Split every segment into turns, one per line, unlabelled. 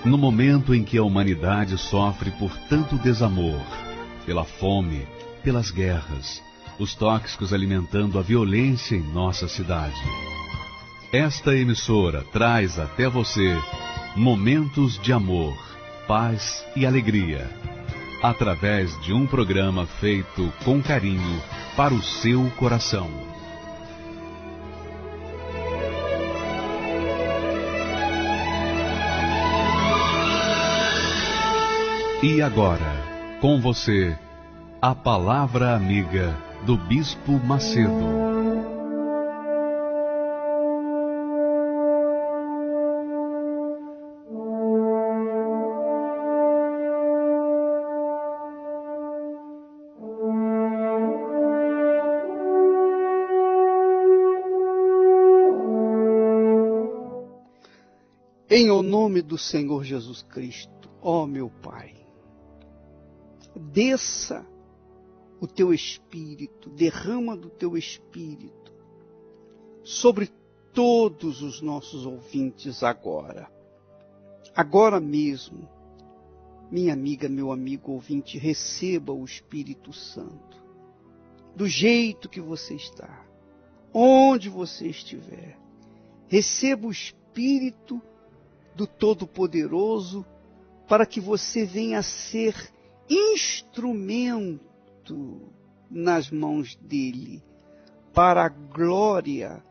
No momento em que a humanidade sofre por tanto desamor, pela fome, pelas guerras, os tóxicos alimentando a violência em nossa cidade. Esta emissora traz até você momentos de amor, paz e alegria, através de um programa feito com carinho para o seu coração. E agora, com você, a Palavra Amiga do Bispo Macedo.
Em o nome do Senhor Jesus Cristo, ó meu Pai, desça o teu Espírito, derrama do teu Espírito sobre todos os nossos ouvintes agora. Agora mesmo, minha amiga, meu amigo ouvinte, receba o Espírito Santo, do jeito que você está, onde você estiver. Receba o Espírito do Todo-Poderoso para que você venha a ser instrumento nas mãos dele, para a glória,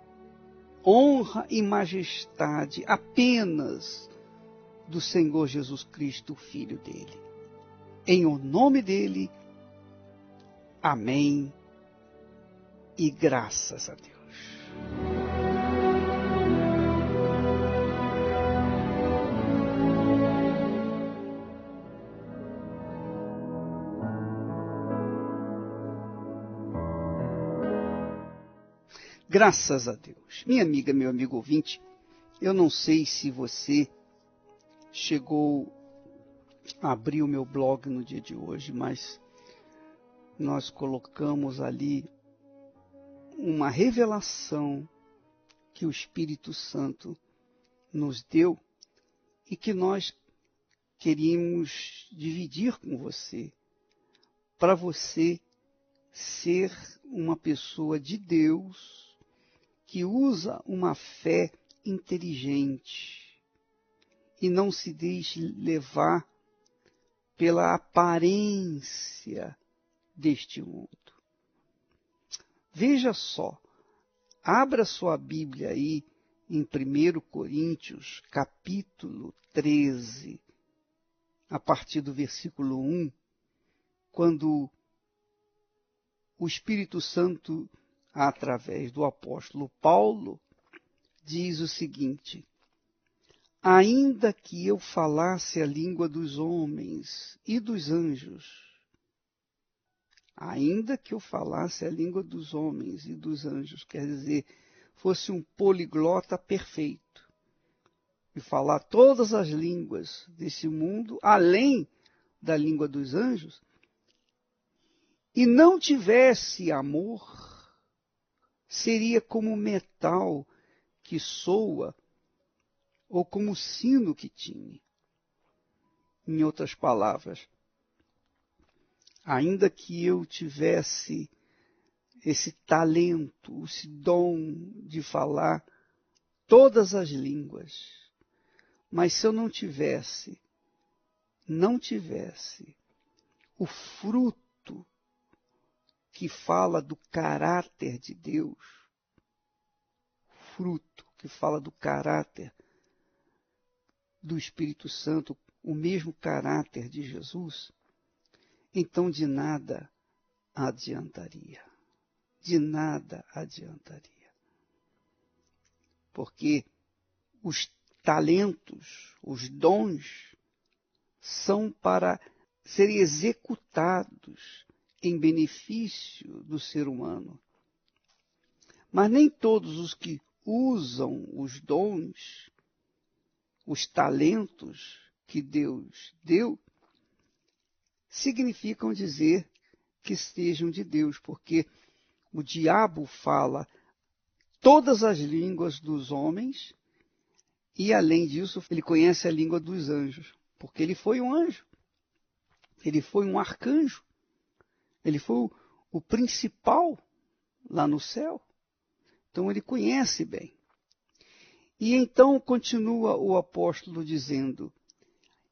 honra e majestade apenas do Senhor Jesus Cristo, Filho dele. Em o nome dele, amém e graças a Deus. Graças a Deus. Minha amiga, meu amigo ouvinte, eu não sei se você chegou a abrir o meu blog no dia de hoje, mas nós colocamos ali uma revelação que o Espírito Santo nos deu e que nós queríamos dividir com você, para você ser uma pessoa de Deus, que usa uma fé inteligente e não se deixe levar pela aparência deste mundo. Veja só, abra sua Bíblia aí em 1 Coríntios, capítulo 13, a partir do versículo 1, quando o Espírito Santo, através do apóstolo Paulo, diz o seguinte: ainda que eu falasse a língua dos homens e dos anjos, ainda que eu falasse a língua dos homens e dos anjos, quer dizer, fosse um poliglota perfeito, e falar todas as línguas desse mundo, além da língua dos anjos, e não tivesse amor, seria como metal que soa ou como sino que tine. Em outras palavras, ainda que eu tivesse esse talento, esse dom de falar todas as línguas, mas se eu não tivesse o fruto que fala do caráter de Deus, fruto que fala do caráter do Espírito Santo, o mesmo caráter de Jesus, então de nada adiantaria. De nada adiantaria. Porque os talentos, os dons, são para serem executados em benefício do ser humano. Mas nem todos os que usam os dons, os talentos que Deus deu, significam dizer que sejam de Deus, porque o diabo fala todas as línguas dos homens E, além disso, ele conhece a língua dos anjos, porque ele foi um anjo. Ele foi um arcanjo. Ele foi o principal lá no céu. Então, ele conhece bem. E então continua o apóstolo dizendo: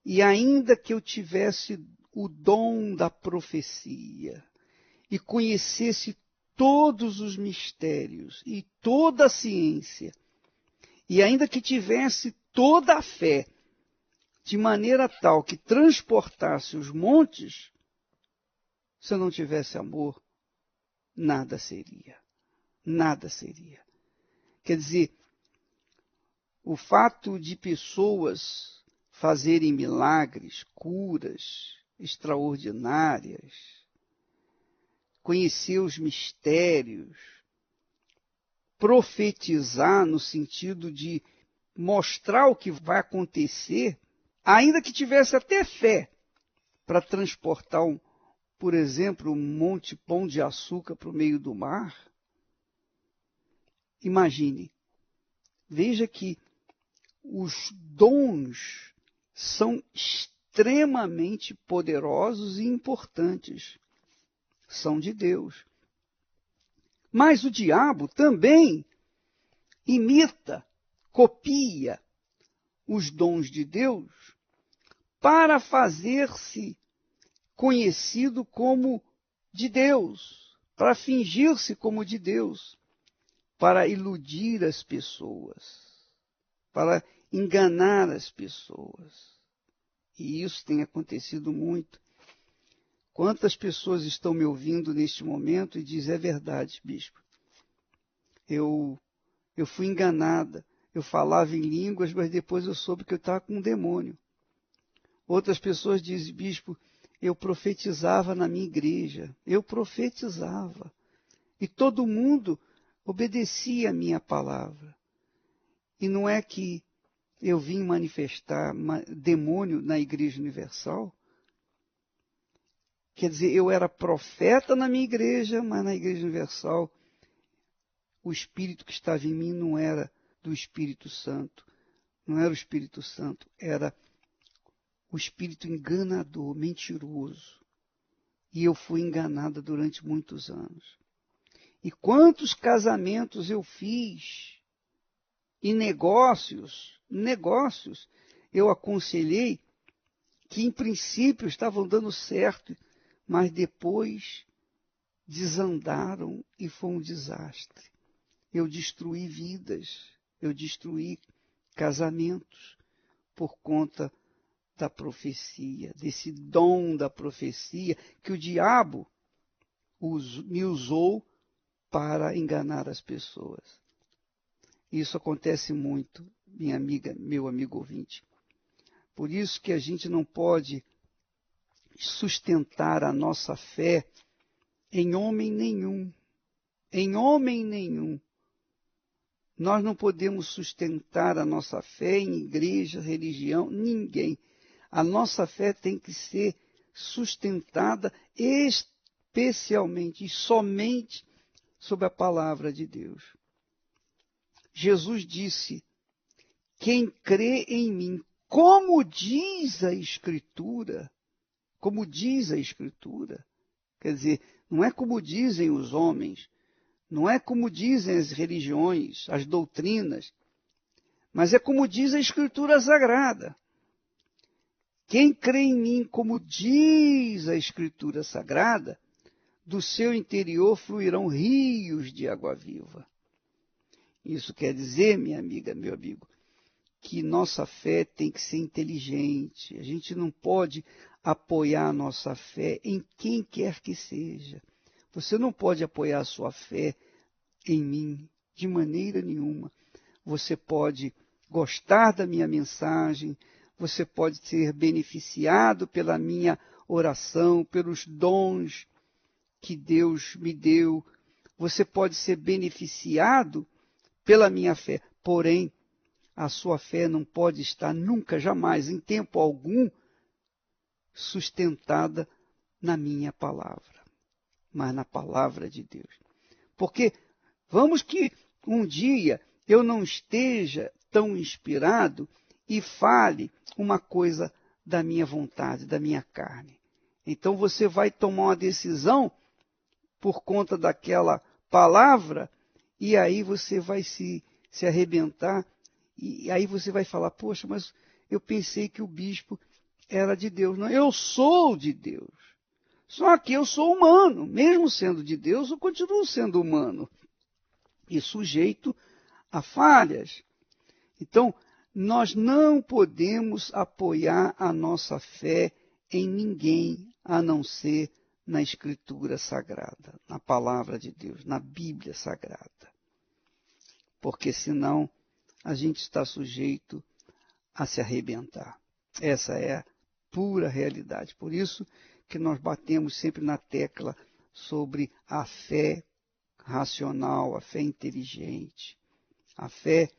e ainda que eu tivesse o dom da profecia e conhecesse todos os mistérios e toda a ciência, e ainda que tivesse toda a fé, de maneira tal que transportasse os montes, se eu não tivesse amor, nada seria. Nada seria. Quer dizer, o fato de pessoas fazerem milagres, curas extraordinárias, conhecer os mistérios, profetizar no sentido de mostrar o que vai acontecer, ainda que tivesse até fé para transportar, por exemplo, um monte Pão de Açúcar para o meio do mar. Imagine, veja que os dons são extremamente poderosos e importantes. São de Deus. Mas o diabo também imita, copia os dons de Deus para fazer-se conhecido como de Deus, para fingir-se como de Deus, para iludir as pessoas, para enganar as pessoas. E isso tem acontecido muito. Quantas pessoas estão me ouvindo neste momento e dizem: é verdade, bispo, eu fui enganada, eu falava em línguas, mas depois eu soube que eu estava com um demônio. Outras pessoas dizem: bispo, eu profetizava na minha igreja, eu profetizava, e todo mundo obedecia a minha palavra. E não é que eu vim manifestar demônio na Igreja Universal? Quer dizer, eu era profeta na minha igreja, mas na Igreja Universal o Espírito que estava em mim não era do Espírito Santo. Não era o Espírito Santo, era o espírito enganador, mentiroso. E eu fui enganada durante muitos anos. E quantos casamentos eu fiz, e negócios, eu aconselhei que em princípio estavam dando certo, mas depois desandaram e foi um desastre. Eu destruí vidas, eu destruí casamentos por conta da profecia, desse dom da profecia que o diabo me usou para enganar as pessoas. Isso acontece muito, minha amiga, meu amigo ouvinte. Por isso que a gente não pode sustentar a nossa fé em homem nenhum. Em homem nenhum. Nós não podemos sustentar a nossa fé em igreja, religião, ninguém. A nossa fé tem que ser sustentada especialmente e somente sobre a palavra de Deus. Jesus disse: quem crê em mim, como diz a Escritura, quer dizer, não é como dizem os homens, não é como dizem as religiões, as doutrinas, mas é como diz a Escritura Sagrada. Quem crê em mim, como diz a Escritura Sagrada, do seu interior fluirão rios de água viva. Isso quer dizer, minha amiga, meu amigo, que nossa fé tem que ser inteligente. A gente não pode apoiar a nossa fé em quem quer que seja. Você não pode apoiar a sua fé em mim de maneira nenhuma. Você pode gostar da minha mensagem, você pode ser beneficiado pela minha oração, pelos dons que Deus me deu. Você pode ser beneficiado pela minha fé. Porém, a sua fé não pode estar nunca, jamais, em tempo algum, sustentada na minha palavra, mas na palavra de Deus. Porque vamos que um dia eu não esteja tão inspirado e fale uma coisa da minha vontade, da minha carne. Então você vai tomar uma decisão por conta daquela palavra, e aí você vai se arrebentar, e aí você vai falar, poxa, mas eu pensei que o bispo era de Deus. Não, eu sou de Deus. Só que eu sou humano. Mesmo sendo de Deus, eu continuo sendo humano e sujeito a falhas. Então, nós não podemos apoiar a nossa fé em ninguém, a não ser na Escritura Sagrada, na Palavra de Deus, na Bíblia Sagrada. Porque senão a gente está sujeito a se arrebentar. Essa é a pura realidade. Por isso que nós batemos sempre na tecla sobre a fé racional, a fé inteligente, a fé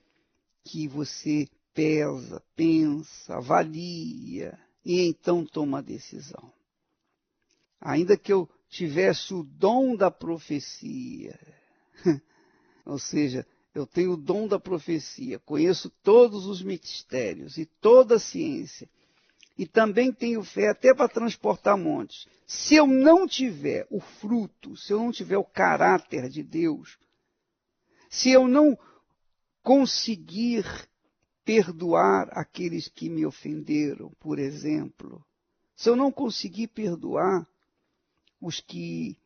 que você pesa, pensa, avalia e então toma a decisão. Ainda que eu tivesse o dom da profecia, ou seja, eu tenho o dom da profecia, conheço todos os mistérios e toda a ciência, e também tenho fé até para transportar montes. Se eu não tiver o fruto, se eu não tiver o caráter de Deus, se eu não conseguir perdoar aqueles que me ofenderam, por exemplo, se eu não conseguir perdoar os que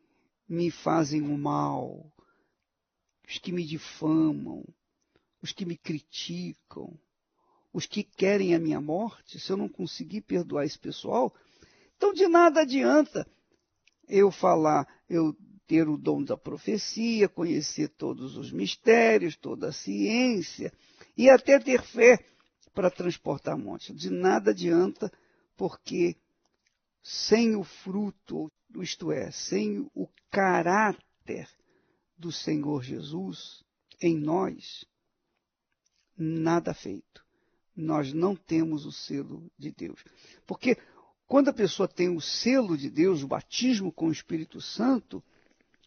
me fazem o mal, os que me difamam, os que me criticam, os que querem a minha morte, se eu não conseguir perdoar esse pessoal, então de nada adianta eu falar, eu ter o dom da profecia, conhecer todos os mistérios, toda a ciência, e até ter fé para transportar montes. De nada adianta, porque sem o fruto, isto é, sem o caráter do Senhor Jesus em nós, nada feito. Nós não temos o selo de Deus. Porque quando a pessoa tem o selo de Deus, o batismo com o Espírito Santo,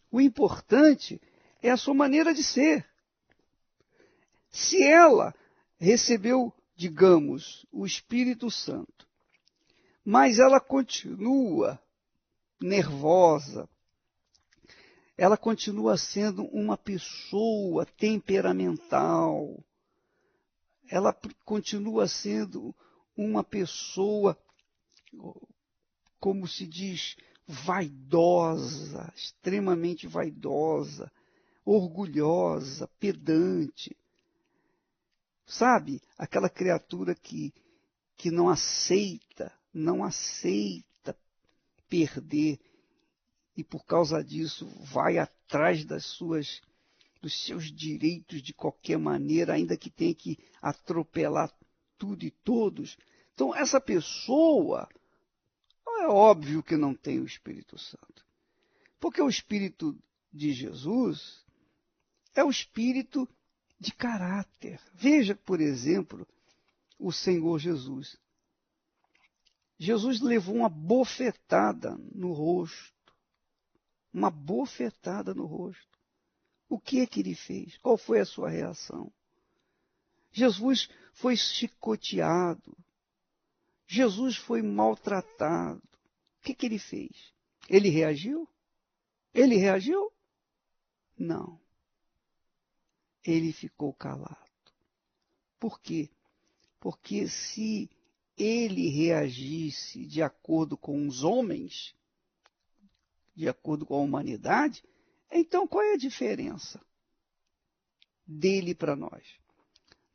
o importante é a sua maneira de ser. Se ela recebeu, digamos, o Espírito Santo, mas ela continua nervosa, ela continua sendo uma pessoa temperamental, ela continua sendo uma pessoa, como se diz, vaidosa, extremamente vaidosa, orgulhosa, pedante. Sabe, aquela criatura que não aceita perder e por causa disso vai atrás dos seus direitos de qualquer maneira, ainda que tenha que atropelar tudo e todos. Então, essa pessoa, é óbvio que não tem o Espírito Santo. Porque o Espírito de Jesus é o Espírito de caráter. Veja, por exemplo, o Senhor Jesus. Jesus levou uma bofetada no rosto. Uma bofetada no rosto. O que é que ele fez? Qual foi a sua reação? Jesus foi chicoteado. Jesus foi maltratado. O que ele fez? Ele reagiu? Ele reagiu? Não. Ele ficou calado. Por quê? Porque se ele reagisse de acordo com os homens, de acordo com a humanidade, então qual é a diferença dele para nós?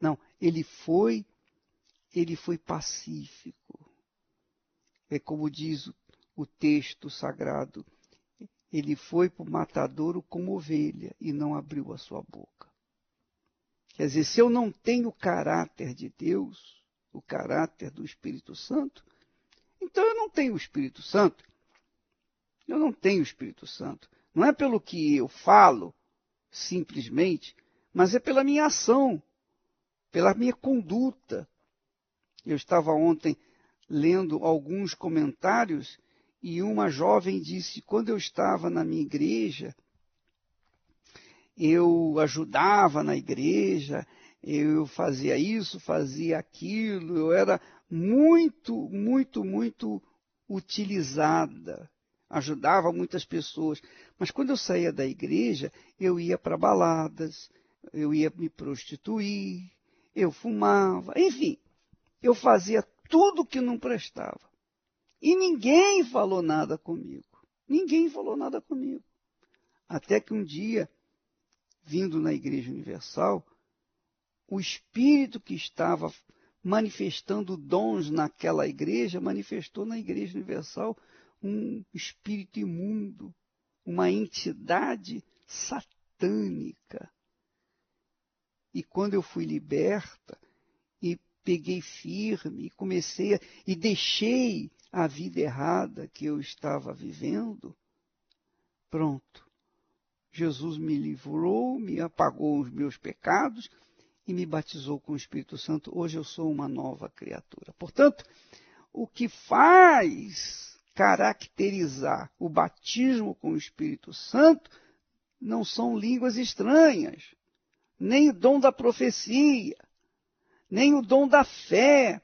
Não, ele foi pacífico. É como diz o texto sagrado, ele foi para o matadouro como ovelha e não abriu a sua boca. Quer dizer, se eu não tenho o caráter de Deus, o caráter do Espírito Santo, então eu não tenho o Espírito Santo. Eu não tenho o Espírito Santo. Não é pelo que eu falo, simplesmente, mas é pela minha ação, pela minha conduta. Eu estava ontem lendo alguns comentários e uma jovem disse, quando eu estava na minha igreja, eu ajudava na igreja, eu fazia isso, fazia aquilo, eu era muito utilizada, ajudava muitas pessoas. Mas quando eu saía da igreja, eu ia para baladas, eu ia me prostituir, eu fumava, enfim, eu fazia tudo que não prestava. E ninguém falou nada comigo. Ninguém falou nada comigo. Até que um dia, vindo na Igreja Universal, o espírito que estava manifestando dons naquela igreja, manifestou na Igreja Universal um espírito imundo, uma entidade satânica. E quando eu fui liberta, e peguei firme, e deixei a vida errada que eu estava vivendo, pronto. Jesus me livrou, me apagou os meus pecados e me batizou com o Espírito Santo. Hoje eu sou uma nova criatura. Portanto, o que faz caracterizar o batismo com o Espírito Santo não são línguas estranhas, nem o dom da profecia, nem o dom da fé,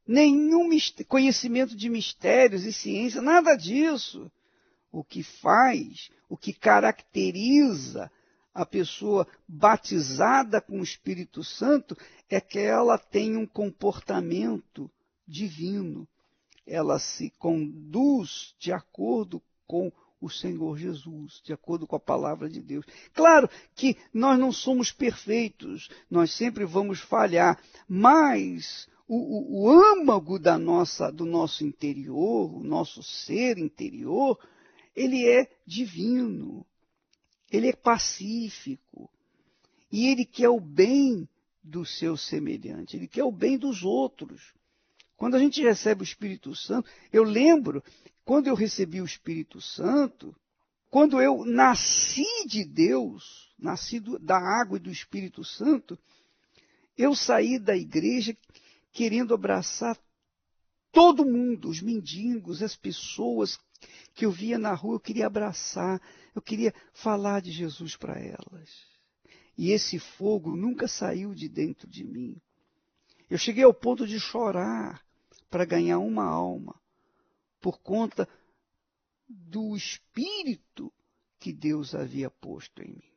nenhum conhecimento de mistérios e ciência, nada disso. O que faz, o que caracteriza a pessoa batizada com o Espírito Santo é que ela tem um comportamento divino. Ela se conduz de acordo com o Senhor Jesus, de acordo com a palavra de Deus. Claro que nós não somos perfeitos, nós sempre vamos falhar, mas o âmago do nosso interior, o nosso ser interior, ele é divino, ele é pacífico, e ele quer o bem do seu semelhante, ele quer o bem dos outros. Quando a gente recebe o Espírito Santo, eu lembro, quando eu recebi o Espírito Santo, quando eu nasci de Deus, nasci da água e do Espírito Santo, eu saí da igreja querendo abraçar todo mundo, os mendigos, as pessoas que eu via na rua, eu queria abraçar, eu queria falar de Jesus para elas. E esse fogo nunca saiu de dentro de mim. Eu cheguei ao ponto de chorar para ganhar uma alma, por conta do Espírito que Deus havia posto em mim.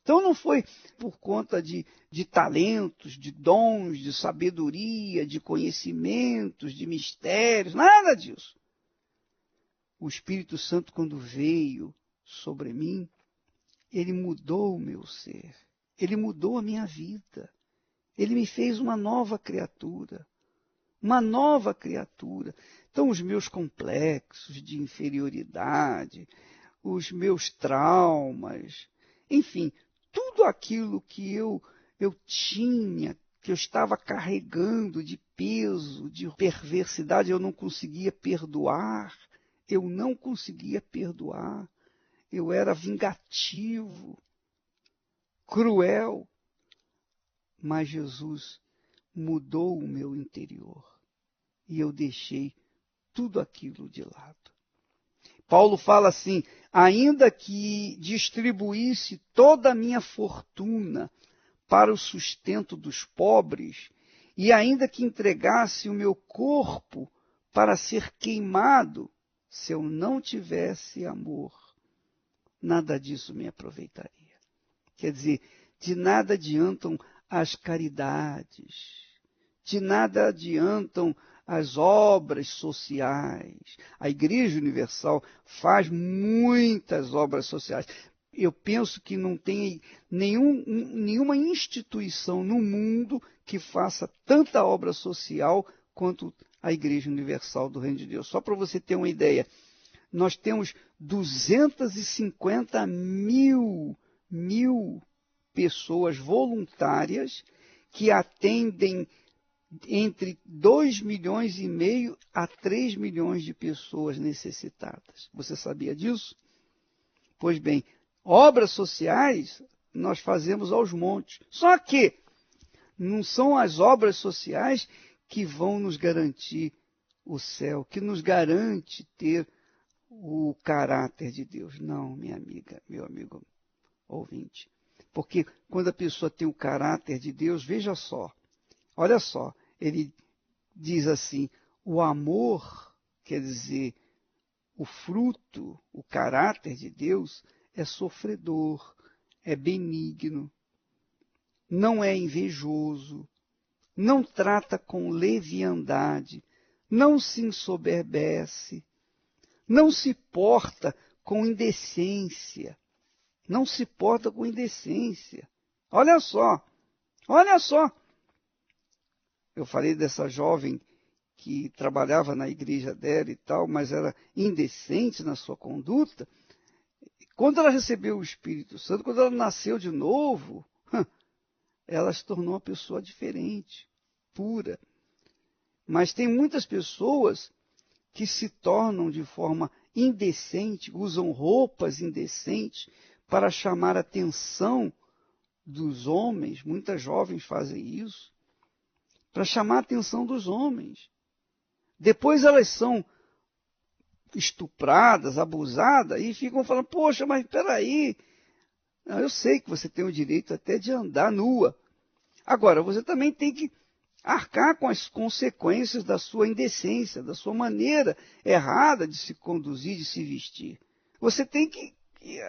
Então não foi por conta de talentos, de dons, de sabedoria, de conhecimentos, de mistérios, nada disso. O Espírito Santo, quando veio sobre mim, ele mudou o meu ser, ele mudou a minha vida, ele me fez uma nova criatura. Uma nova criatura. Então, os meus complexos de inferioridade, os meus traumas, enfim, tudo aquilo que eu tinha, que eu estava carregando de peso, de perversidade, eu não conseguia perdoar. Eu não conseguia perdoar. Eu era vingativo, cruel. Mas Jesus mudou o meu interior. E eu deixei tudo aquilo de lado. Paulo fala assim: ainda que distribuísse toda a minha fortuna para o sustento dos pobres, e ainda que entregasse o meu corpo para ser queimado, se eu não tivesse amor, nada disso me aproveitaria. Quer dizer, de nada adiantam as caridades, de nada adiantam as obras sociais. A Igreja Universal faz muitas obras sociais. Eu penso que não tem nenhuma instituição no mundo que faça tanta obra social quanto a Igreja Universal do Reino de Deus. Só para você ter uma ideia, nós temos 250 mil pessoas voluntárias que atendem entre 2,5 milhões a 3 milhões de pessoas necessitadas. Você sabia disso? Pois bem, obras sociais nós fazemos aos montes. Só que não são as obras sociais que vão nos garantir o céu, que nos garante ter o caráter de Deus. Não, minha amiga, meu amigo ouvinte. Porque quando a pessoa tem o caráter de Deus, veja só, olha só, ele diz assim, o amor, quer dizer, o fruto, o caráter de Deus é sofredor, é benigno, não é invejoso, não trata com leviandade, não se ensoberbece, não se porta com indecência. Não se porta com indecência. Olha só, olha só. Eu falei dessa jovem que trabalhava na igreja dela e tal, mas era indecente na sua conduta. Quando ela recebeu o Espírito Santo, quando ela nasceu de novo, ela se tornou uma pessoa diferente, pura. Mas tem muitas pessoas que se tornam de forma indecente, usam roupas indecentes para chamar a atenção dos homens. Muitas jovens fazem isso, para chamar a atenção dos homens. Depois elas são estupradas, abusadas, e ficam falando, poxa, mas peraí, eu sei que você tem o direito até de andar nua. Agora, você também tem que arcar com as consequências da sua indecência, da sua maneira errada de se conduzir, de se vestir. Você tem que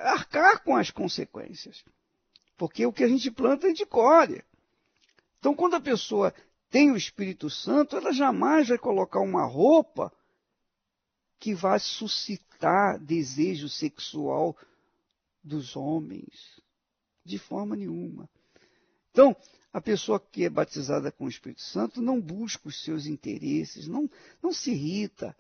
arcar com as consequências. Porque o que a gente planta, a gente colhe. Então, quando a pessoa tem o Espírito Santo, ela jamais vai colocar uma roupa que vai suscitar desejo sexual dos homens. De forma nenhuma. Então, a pessoa que é batizada com o Espírito Santo não busca os seus interesses, não se irrita,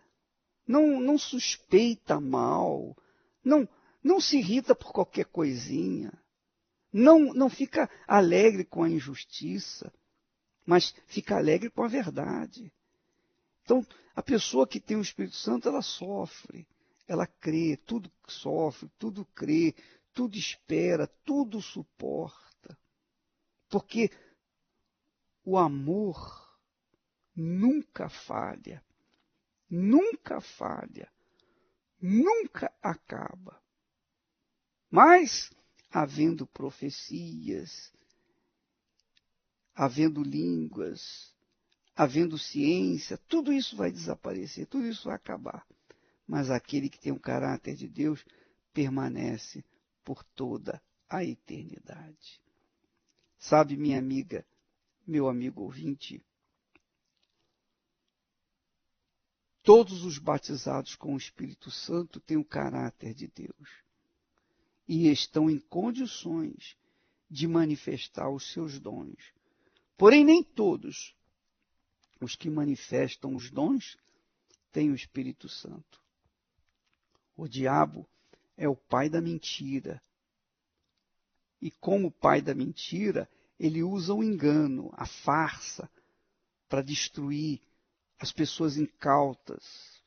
não suspeita mal, não se irrita por qualquer coisinha, não fica alegre com a injustiça, mas fica alegre com a verdade. Então, a pessoa que tem o Espírito Santo, ela sofre, ela crê, tudo sofre, tudo crê, tudo espera, tudo suporta. Porque o amor nunca falha, nunca falha, nunca acaba. Mas, havendo profecias, havendo línguas, havendo ciência, tudo isso vai desaparecer, tudo isso vai acabar. Mas aquele que tem o caráter de Deus permanece por toda a eternidade. Sabe, minha amiga, meu amigo ouvinte, todos os batizados com o Espírito Santo têm o caráter de Deus e estão em condições de manifestar os seus dons. Porém, nem todos os que manifestam os dons têm o Espírito Santo. O diabo é o pai da mentira. E como pai da mentira, ele usa o engano, a farsa, para destruir as pessoas incautas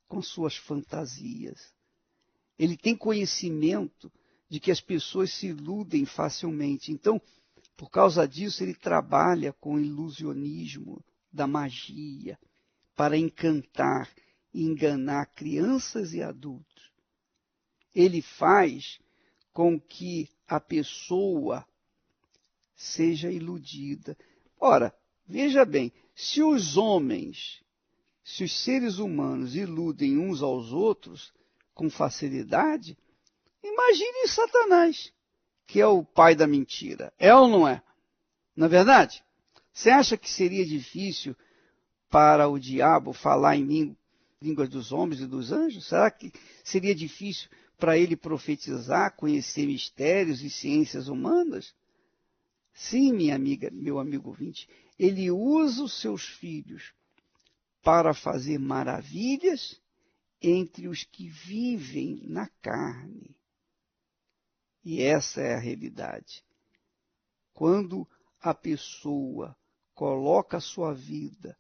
com suas fantasias. Ele tem conhecimento de que as pessoas se iludem facilmente. Então, por causa disso, ele trabalha com o ilusionismo da magia para encantar e enganar crianças e adultos. Ele faz com que a pessoa seja iludida. Ora, veja bem, se os homens, se os seres humanos iludem uns aos outros com facilidade, imagine Satanás, que é o pai da mentira. É ou não é? Não é verdade? Você acha que seria difícil para o diabo falar em línguas dos homens e dos anjos? Será que seria difícil para ele profetizar, conhecer mistérios e ciências humanas? Sim, minha amiga, meu amigo ouvinte, ele usa os seus filhos para fazer maravilhas entre os que vivem na carne. E essa é a realidade. Quando a pessoa coloca a sua vida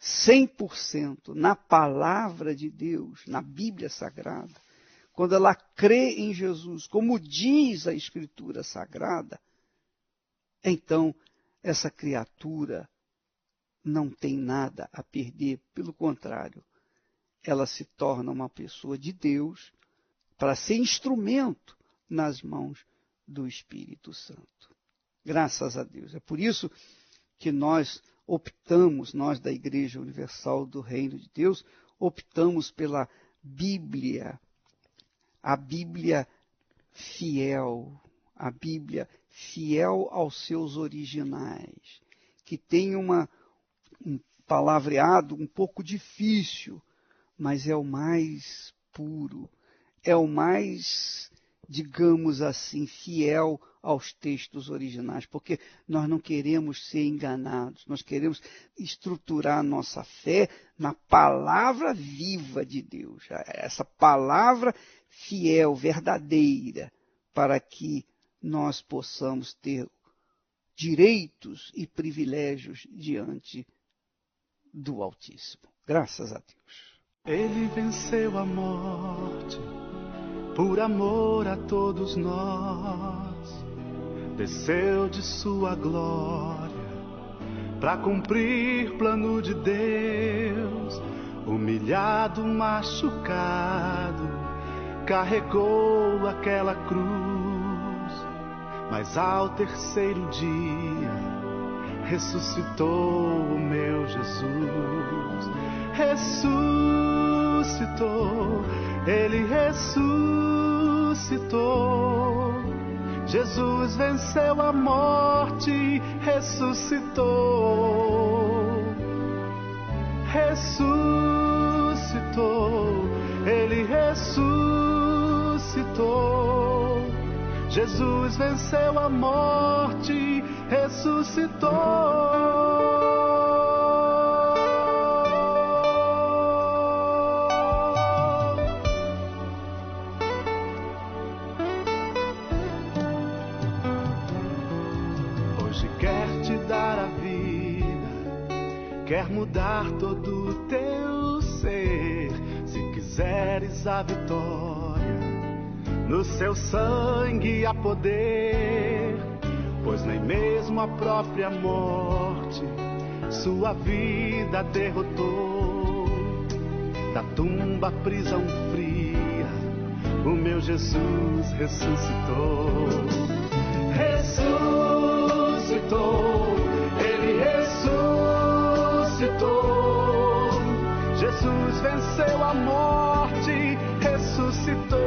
100% na palavra de Deus, na Bíblia Sagrada, quando ela crê em Jesus, como diz a Escritura Sagrada, então essa criatura não tem nada a perder, pelo contrário, ela se torna uma pessoa de Deus para ser instrumento nas mãos do Espírito Santo. Graças a Deus. É por isso que nós optamos, nós da Igreja Universal do Reino de Deus, optamos pela Bíblia, a Bíblia fiel, a Bíblia fiel aos seus originais, que tem um palavreado um pouco difícil, mas é o mais puro, é o mais, digamos assim, fiel aos textos originais, porque nós não queremos ser enganados, nós queremos estruturar a nossa fé na palavra viva de Deus, essa palavra fiel, verdadeira, para que nós possamos ter direitos e privilégios diante do Altíssimo. Graças a Deus.
Ele venceu a morte por amor a todos nós. Desceu de sua glória para cumprir plano de Deus. Humilhado, machucado, carregou aquela cruz. Mas ao terceiro dia ressuscitou o meu Jesus. Ressuscitou, ele ressuscitou. Jesus venceu a morte, ressuscitou. Ressuscitou, ele ressuscitou. Jesus venceu a morte, ressuscitou. Quer mudar todo o teu ser, se quiseres a vitória, no seu sangue há poder, pois nem mesmo a própria morte sua vida derrotou. Da tumba a prisão fria, o meu Jesus ressuscitou. Ressuscitou, ele ressuscitou. Jesus venceu a morte, ressuscitou.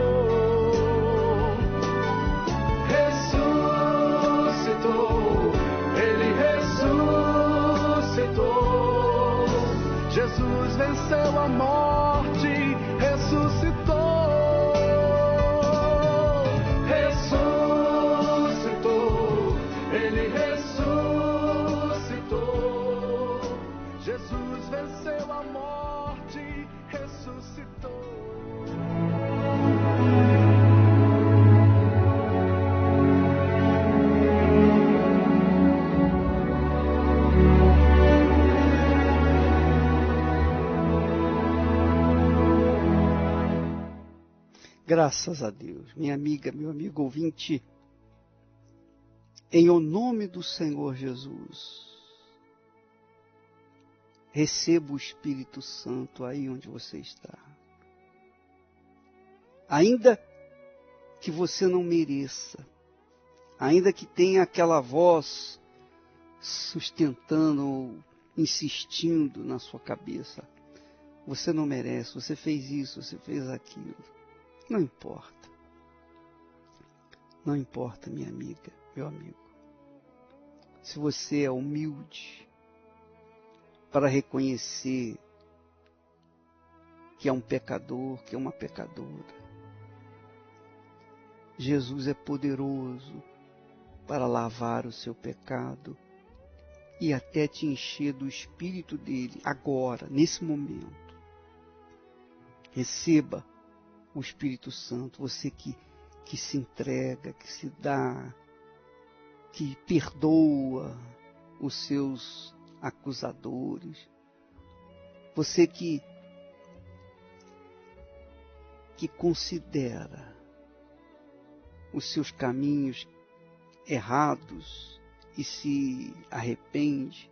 Ressuscitou, ele ressuscitou. Jesus venceu a morte, ressuscitou. Ressuscitou, ele ressuscitou. Jesus venceu a morte, ressuscitou.
Graças a Deus, minha amiga, meu amigo ouvinte, em o nome do Senhor Jesus, receba o Espírito Santo aí onde você está. Ainda que você não mereça, ainda que tenha aquela voz sustentando, insistindo na sua cabeça, você não merece, você fez isso, você fez aquilo. Não importa. Não importa, minha amiga, meu amigo. Se você é humilde para reconhecer que é um pecador, que é uma pecadora, Jesus é poderoso para lavar o seu pecado e até te encher do Espírito dele agora, nesse momento. Receba o Espírito Santo, você que se entrega, que se dá, que perdoa os seus acusadores, você que considera os seus caminhos errados e se arrepende,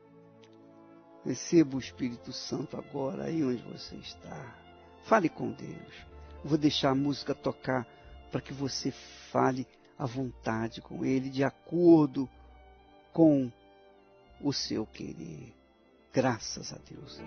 receba o Espírito Santo agora aí onde você está. Fale com Deus. Vou deixar a música tocar para que você fale à vontade com Ele, de acordo com o seu querer. Graças a Deus.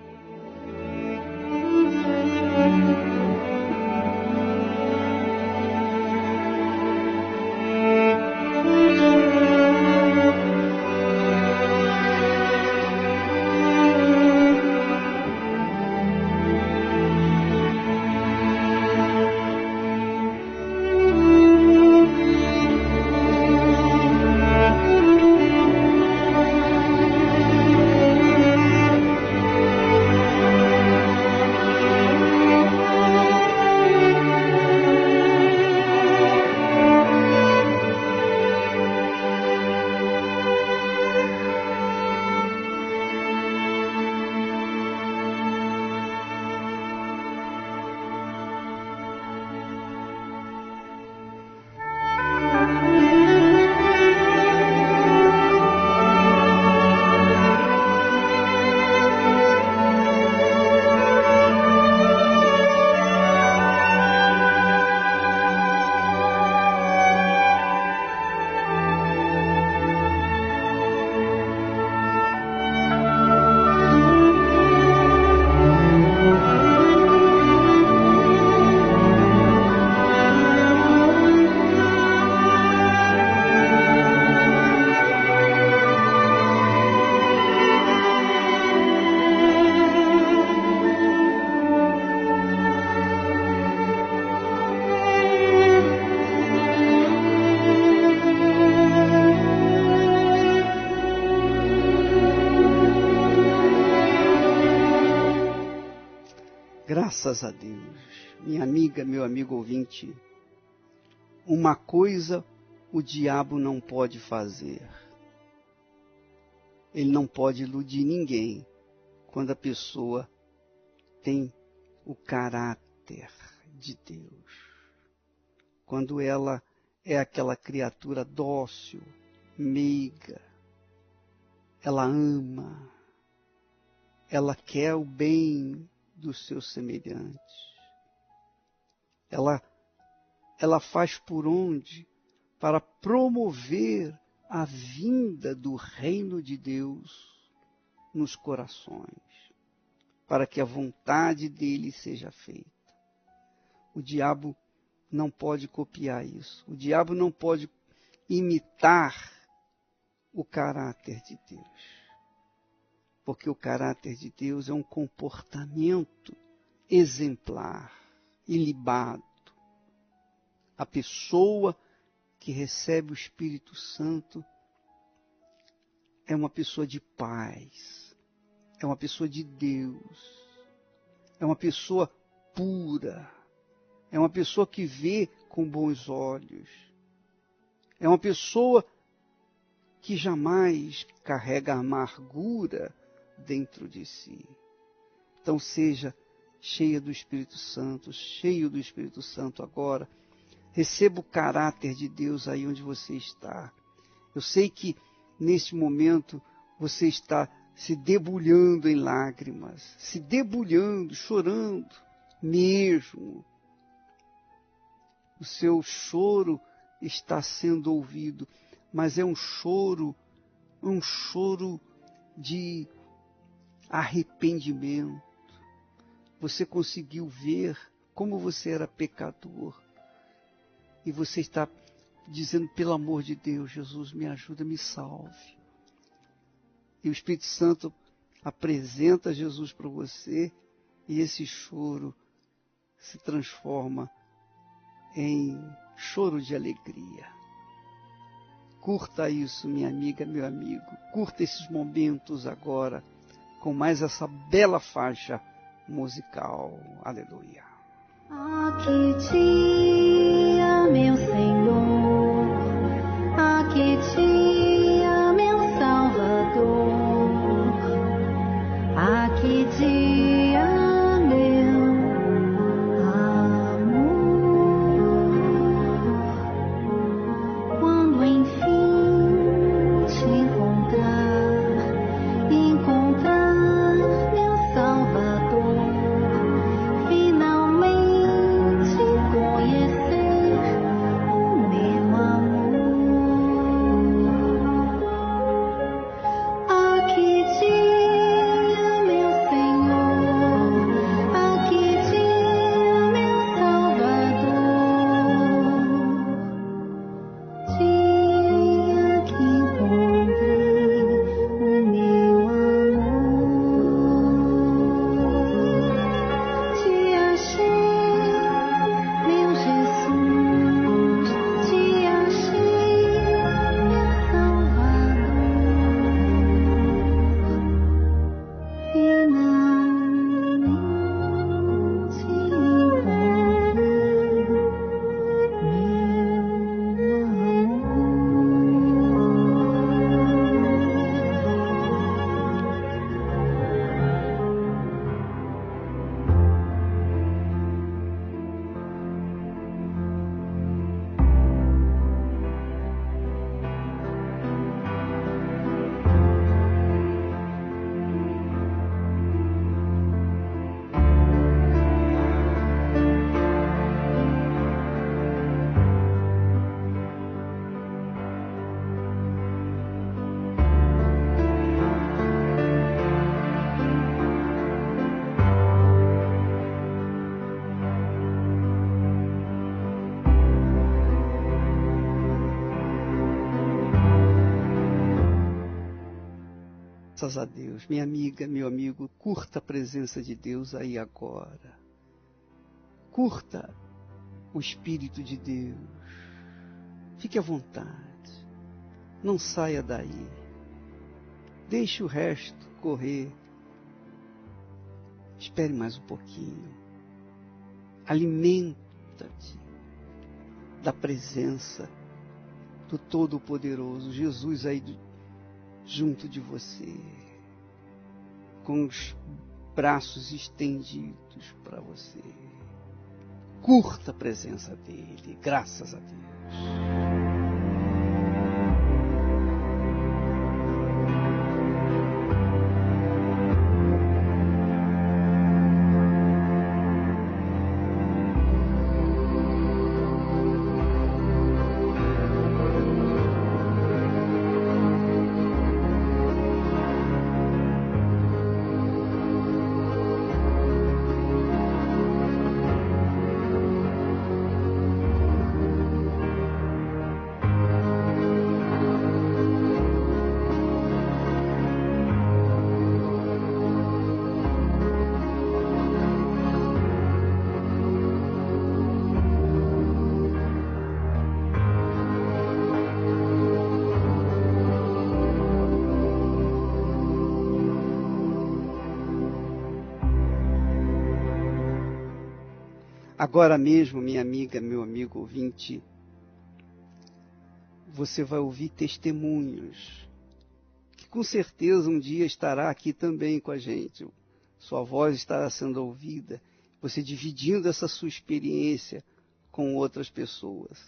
Graças a Deus, minha amiga, meu amigo ouvinte, uma coisa o diabo não pode fazer. Ele não pode iludir ninguém quando a pessoa tem o caráter de Deus. Quando ela é aquela criatura dócil, meiga, ela ama, ela quer o bem dos seus semelhantes. Ela faz por onde para promover a vinda do reino de Deus nos corações, para que a vontade dele seja feita. O diabo não pode copiar isso. O diabo não pode imitar o caráter de Deus. Porque o caráter de Deus é um comportamento exemplar, ilibado. A pessoa que recebe o Espírito Santo é uma pessoa de paz, é uma pessoa de Deus, é uma pessoa pura, é uma pessoa que vê com bons olhos, é uma pessoa que jamais carrega amargura dentro de si. Então seja cheia do Espírito Santo, cheio do Espírito Santo agora. Receba o caráter de Deus aí onde você está. Eu sei que neste momento você está se debulhando em lágrimas, se debulhando, chorando mesmo. O seu choro está sendo ouvido, mas é um choro de arrependimento. Você conseguiu ver como você era pecador. E você está dizendo, pelo amor de Deus, Jesus, me ajuda, me salve. E o Espírito Santo apresenta Jesus para você, e esse choro se transforma em choro de alegria. Curta isso, minha amiga, meu amigo. Curta esses momentos agora, com mais essa bela faixa musical. Aleluia.
Aqui dia, meu Senhor, aqui dia, meu Salvador, aqui dia, meu amor. Quando enfim te encontrar meu Salvador, finalmente conhecer
Graças a Deus. Minha amiga, meu amigo, curta a presença de Deus aí agora. Curta o Espírito de Deus. Fique à vontade. Não saia daí. Deixe o resto correr. Espere mais um pouquinho. Alimenta-te da presença do Todo-Poderoso, Jesus aí junto de você, com os braços estendidos para você. Curta a presença dele, graças a Deus. Agora mesmo, minha amiga, meu amigo ouvinte, você vai ouvir testemunhos, que com certeza um dia estará aqui também com a gente. Sua voz estará sendo ouvida, você dividindo essa sua experiência com outras pessoas.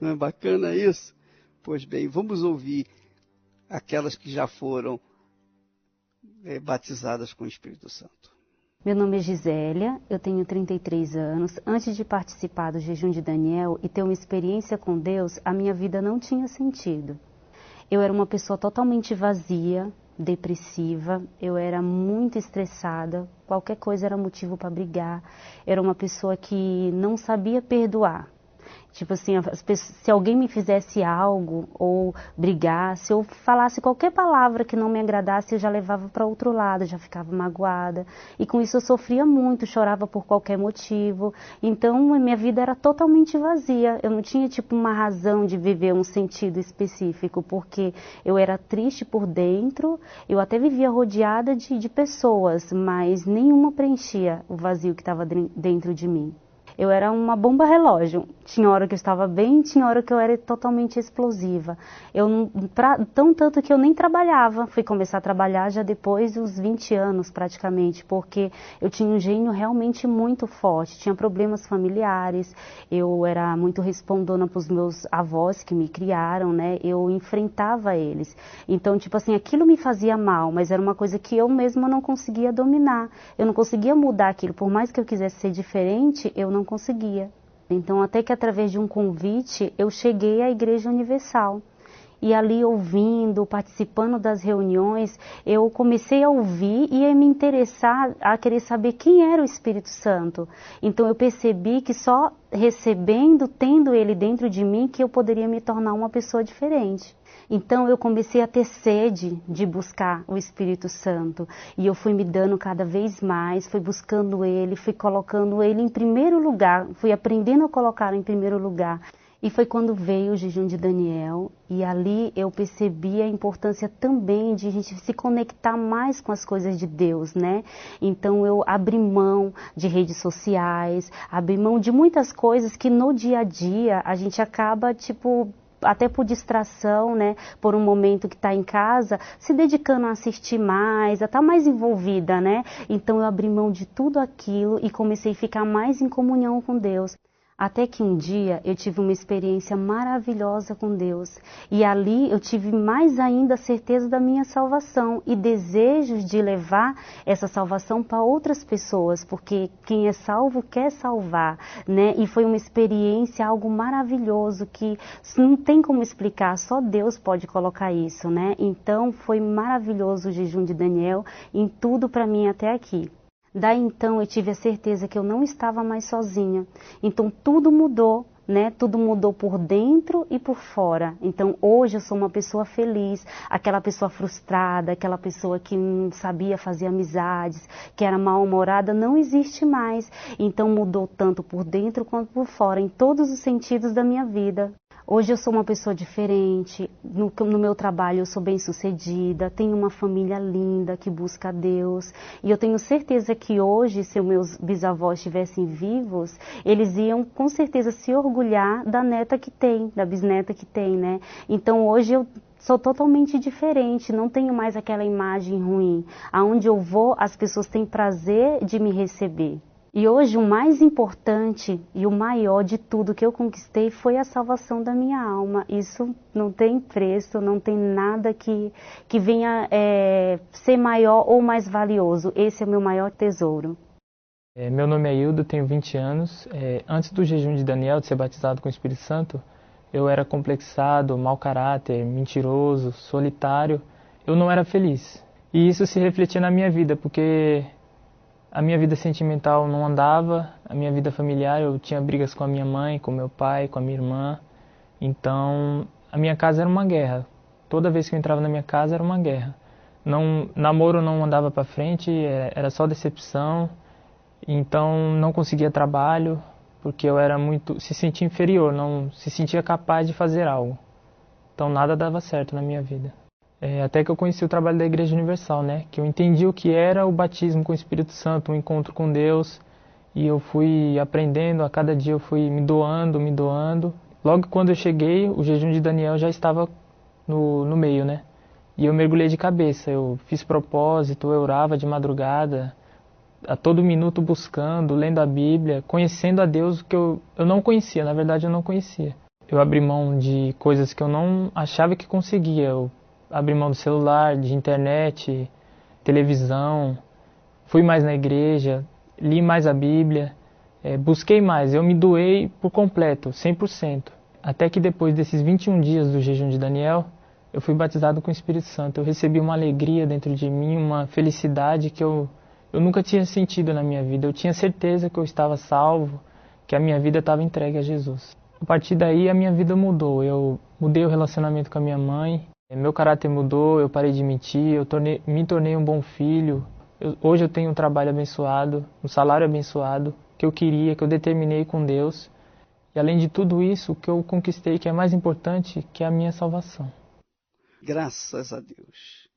Não é bacana isso? Pois bem, vamos ouvir aquelas que já foram batizadas com o Espírito Santo.
Meu nome é Gisélia, eu tenho 33 anos. Antes de participar do jejum de Daniel e ter uma experiência com Deus, a minha vida não tinha sentido. Eu era uma pessoa totalmente vazia, depressiva, eu era muito estressada, qualquer coisa era motivo para brigar. Era uma pessoa que não sabia perdoar. Tipo assim, se alguém me fizesse algo ou brigasse, ou falasse qualquer palavra que não me agradasse, eu já levava para outro lado, já ficava magoada. E com isso eu sofria muito, chorava por qualquer motivo. Então, minha vida era totalmente vazia. Eu não tinha, tipo, uma razão de viver um sentido específico, porque eu era triste por dentro, eu até vivia rodeada de pessoas, mas nenhuma preenchia o vazio que estava dentro de mim. Eu era uma bomba relógio. Tinha hora que eu estava bem, tinha hora que eu era totalmente explosiva. Tanto que eu nem trabalhava. Fui começar a trabalhar já depois dos 20 anos praticamente, porque eu tinha um gênio realmente muito forte. Tinha problemas familiares, eu era muito respondona para os meus avós que me criaram, né? Eu enfrentava eles. Então, tipo assim, aquilo me fazia mal, mas era uma coisa que eu mesma não conseguia dominar. Eu não conseguia mudar aquilo. Por mais que eu quisesse ser diferente, eu não conseguia. Então, até que através de um convite, eu cheguei à Igreja Universal. E ali, ouvindo, participando das reuniões, eu comecei a ouvir e a me interessar, a querer saber quem era o Espírito Santo. Então, eu percebi que só recebendo, tendo ele dentro de mim, que eu poderia me tornar uma pessoa diferente. Então eu comecei a ter sede de buscar o Espírito Santo e eu fui me dando cada vez mais, fui buscando ele, fui colocando ele em primeiro lugar, fui aprendendo a colocá-lo em primeiro lugar. E foi quando veio o jejum de Daniel e ali eu percebi a importância também de a gente se conectar mais com as coisas de Deus, né? Então eu abri mão de redes sociais, abri mão de muitas coisas que no dia a dia a gente acaba, até por distração, né, por um momento que está em casa, se dedicando a assistir mais, a estar mais envolvida, né? Então eu abri mão de tudo aquilo e comecei a ficar mais em comunhão com Deus. Até que um dia eu tive uma experiência maravilhosa com Deus e ali eu tive mais ainda a certeza da minha salvação e desejos de levar essa salvação para outras pessoas, porque quem é salvo quer salvar, né? E foi uma experiência, algo maravilhoso que não tem como explicar, só Deus pode colocar isso, né? Então foi maravilhoso o jejum de Daniel em tudo para mim até aqui. Daí então eu tive a certeza que eu não estava mais sozinha. Então tudo mudou né? Tudo mudou por dentro e por fora. Então hoje eu sou uma pessoa feliz, aquela pessoa frustrada, aquela pessoa que não sabia fazer amizades, que era mal-humorada, não existe mais. Então mudou tanto por dentro quanto por fora, em todos os sentidos da minha vida. Hoje eu sou uma pessoa diferente, no meu trabalho eu sou bem-sucedida, tenho uma família linda que busca a Deus, e eu tenho certeza que hoje, se os meus bisavós estivessem vivos, eles iam com certeza se orgulhar da neta que tem, da bisneta que tem, né? Então hoje eu sou totalmente diferente, não tenho mais aquela imagem ruim. Aonde eu vou, as pessoas têm prazer de me receber. E hoje o mais importante e o maior de tudo que eu conquistei foi a salvação da minha alma. Isso não tem preço, não tem nada que venha ser maior ou mais valioso. Esse é o meu maior tesouro.
Meu nome é Hildo, tenho 20 anos. Antes do jejum de Daniel, de ser batizado com o Espírito Santo, eu era complexado, mau caráter, mentiroso, solitário. Eu não era feliz. E isso se refletia na minha vida, porque a minha vida sentimental não andava, a minha vida familiar, eu tinha brigas com a minha mãe, com meu pai, com a minha irmã. Então, a minha casa era uma guerra. Toda vez que eu entrava na minha casa era uma guerra. Namoro não andava para frente, era só decepção. Então, não conseguia trabalho, porque eu era se sentia inferior, não se sentia capaz de fazer algo. Então, nada dava certo na minha vida. Até que eu conheci o trabalho da Igreja Universal, né? Que eu entendi o que era o batismo com o Espírito Santo, um encontro com Deus. E eu fui aprendendo, a cada dia eu fui me doando. Logo quando eu cheguei, o jejum de Daniel já estava no meio, né? E eu mergulhei de cabeça, eu fiz propósito, eu orava de madrugada, a todo minuto buscando, lendo a Bíblia, conhecendo a Deus que eu não conhecia, na verdade eu não conhecia. Eu abri mão de coisas que eu não achava que conseguia, eu abri mão do celular, de internet, televisão, fui mais na igreja, li mais a Bíblia, busquei mais, eu me doei por completo, 100%. Até que depois desses 21 dias do jejum de Daniel, eu fui batizado com o Espírito Santo. Eu recebi uma alegria dentro de mim, uma felicidade que eu nunca tinha sentido na minha vida. Eu tinha certeza que eu estava salvo, que a minha vida estava entregue a Jesus. A partir daí a minha vida mudou, eu mudei o relacionamento com a minha mãe, meu caráter mudou, eu parei de mentir, me tornei um bom filho. Hoje eu tenho um trabalho abençoado, um salário abençoado, que eu queria, que eu determinei com Deus. E além de tudo isso, o que eu conquistei, que é mais importante, que é a minha salvação.
Graças a Deus.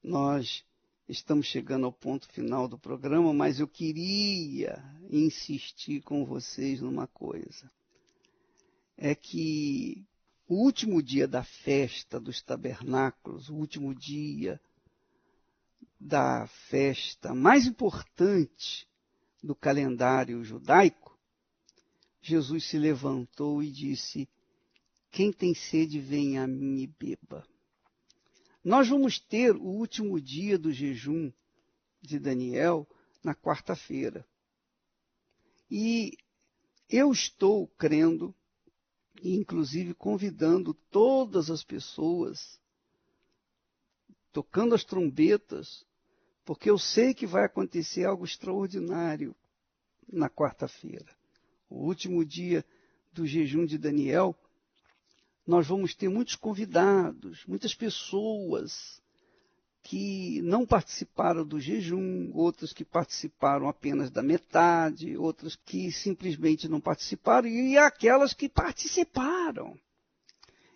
Nós estamos chegando ao ponto final do programa, mas eu queria insistir com vocês numa coisa. É que o último dia da festa dos tabernáculos, o último dia da festa mais importante do calendário judaico, Jesus se levantou e disse: quem tem sede, venha a mim e beba. Nós vamos ter o último dia do jejum de Daniel na quarta-feira. E eu estou crendo, e inclusive convidando todas as pessoas, tocando as trombetas, porque eu sei que vai acontecer algo extraordinário na quarta-feira. O último dia do jejum de Daniel, nós vamos ter muitos convidados, muitas pessoas que não participaram do jejum, outras que participaram apenas da metade, outras que simplesmente não participaram, e aquelas que participaram.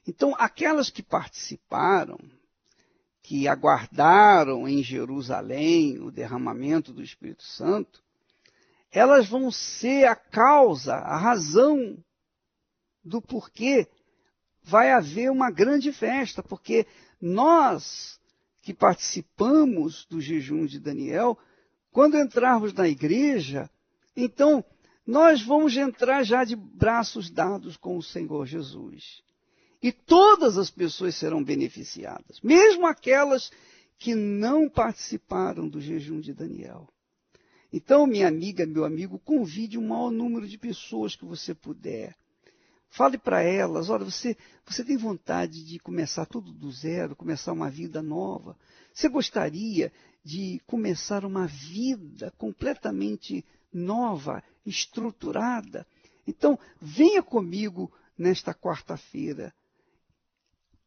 Então, aquelas que participaram, que aguardaram em Jerusalém o derramamento do Espírito Santo, elas vão ser a causa, a razão do porquê vai haver uma grande festa, porque nós que participamos do jejum de Daniel, quando entrarmos na igreja, então nós vamos entrar já de braços dados com o Senhor Jesus. E todas as pessoas serão beneficiadas, mesmo aquelas que não participaram do jejum de Daniel. Então, minha amiga, meu amigo, convide o maior número de pessoas que você puder. Fale para elas, olha, você tem vontade de começar tudo do zero, começar uma vida nova? Você gostaria de começar uma vida completamente nova, estruturada? Então, venha comigo nesta quarta-feira,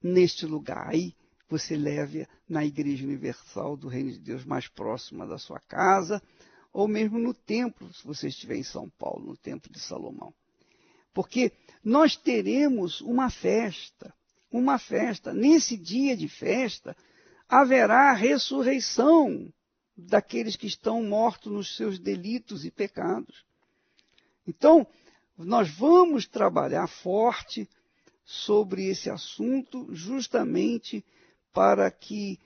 neste lugar. Aí você leve na Igreja Universal do Reino de Deus mais próxima da sua casa, ou mesmo no templo, se você estiver em São Paulo, no Templo de Salomão. Porque nós teremos uma festa. Nesse dia de festa, haverá a ressurreição daqueles que estão mortos nos seus delitos e pecados. Então, nós vamos trabalhar forte sobre esse assunto, justamente para que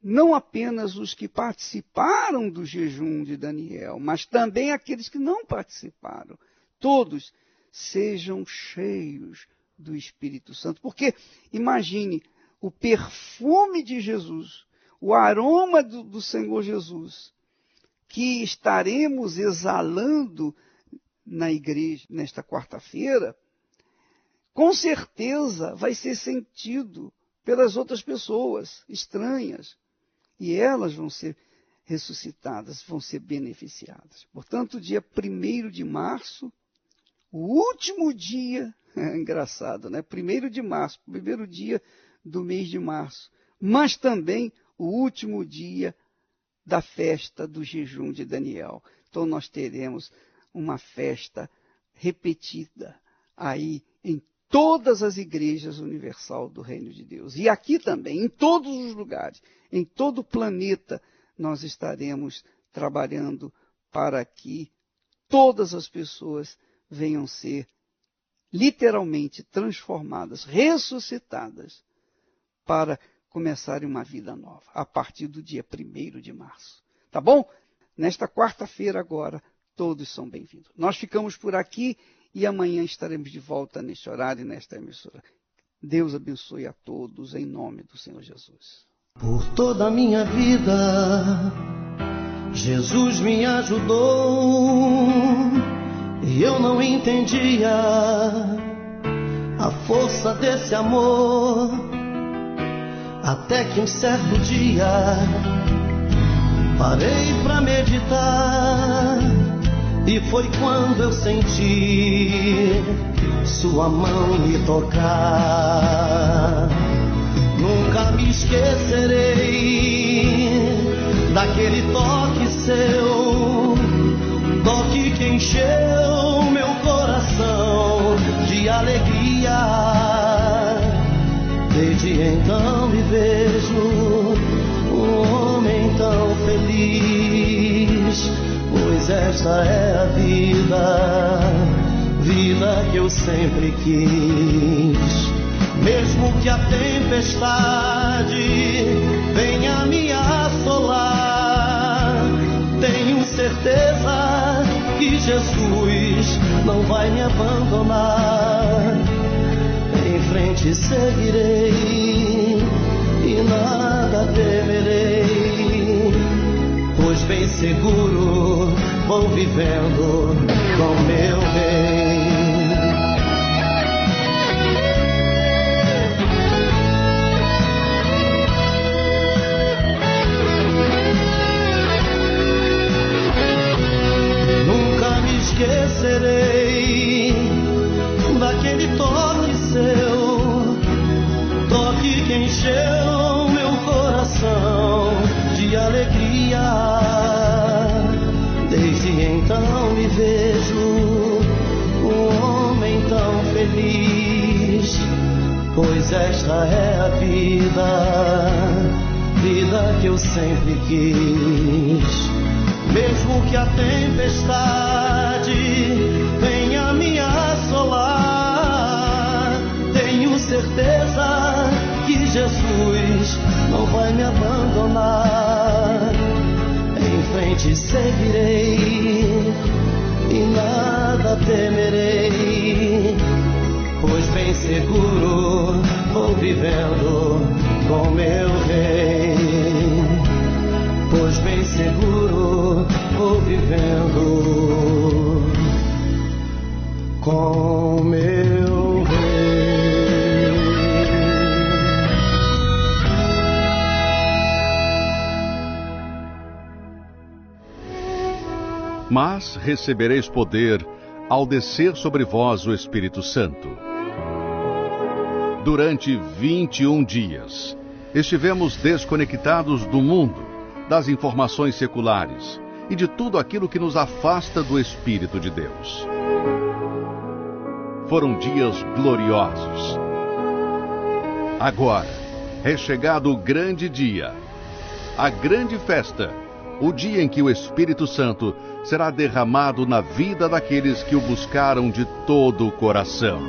não apenas os que participaram do jejum de Daniel, mas também aqueles que não participaram, todos sejam cheios do Espírito Santo. Porque, imagine, o perfume de Jesus, o aroma do Senhor Jesus, que estaremos exalando na igreja nesta quarta-feira, com certeza vai ser sentido pelas outras pessoas estranhas. E elas vão ser ressuscitadas, vão ser beneficiadas. Portanto, dia 1º de março, o último dia, é engraçado, né? 1º de março, primeiro dia do mês de março, mas também o último dia da festa do jejum de Daniel. Então nós teremos uma festa repetida aí em todas as igrejas universal do Reino de Deus. E aqui também, em todos os lugares, em todo o planeta, nós estaremos trabalhando para que todas as pessoas venham ser literalmente transformadas, ressuscitadas, para começarem uma vida nova, a partir do dia 1º de março. Tá bom? Nesta quarta-feira agora, todos são bem-vindos. Nós ficamos por aqui e amanhã estaremos de volta neste horário e nesta emissora. Deus abençoe a todos, em nome do Senhor Jesus.
Por toda a minha vida, Jesus me ajudou e eu não entendia a força desse amor, até que um certo dia parei pra meditar e foi quando eu senti sua mão me tocar. Nunca me esquecerei daquele toque seu, toque que encheu meu coração de alegria. Desde então me vejo um homem tão feliz, pois esta é a vida, vida que eu sempre quis. Mesmo que a tempestade venha me assolar, tenho certeza que Jesus não vai me abandonar. Em frente seguirei e nada temerei, pois bem seguro vou vivendo com meu Rei. Nunca me esquecerei daquele toque seu, toque que encheu meu coração de alegria. Desde então me vejo um homem tão feliz, pois esta é a vida, vida que eu sempre quis. Mesmo que a tempestade venha me assolar, tenho certeza que Jesus não vai me abandonar. Em frente seguirei e nada temerei, pois bem seguro vou vivendo com meu Rei. Pois bem seguro vou vivendo com meu Rei.
Mas recebereis poder ao descer sobre vós o Espírito Santo. Durante 21 dias, estivemos desconectados do mundo, das informações seculares e de tudo aquilo que nos afasta do Espírito de Deus. Foram dias gloriosos. Agora é chegado o grande dia, a grande festa, o dia em que o Espírito Santo será derramado na vida daqueles que o buscaram de todo o coração.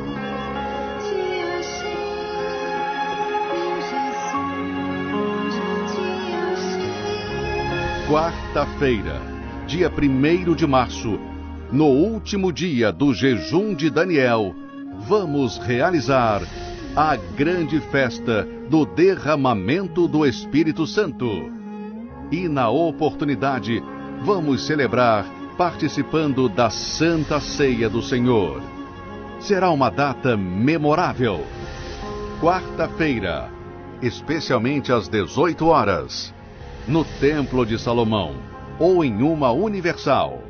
Quarta-feira, dia 1º de março, no último dia do jejum de Daniel, vamos realizar a grande festa do derramamento do Espírito Santo. E na oportunidade, vamos celebrar participando da Santa Ceia do Senhor. Será uma data memorável. Quarta-feira, especialmente às 18 horas, no Templo de Salomão ou em uma Universal.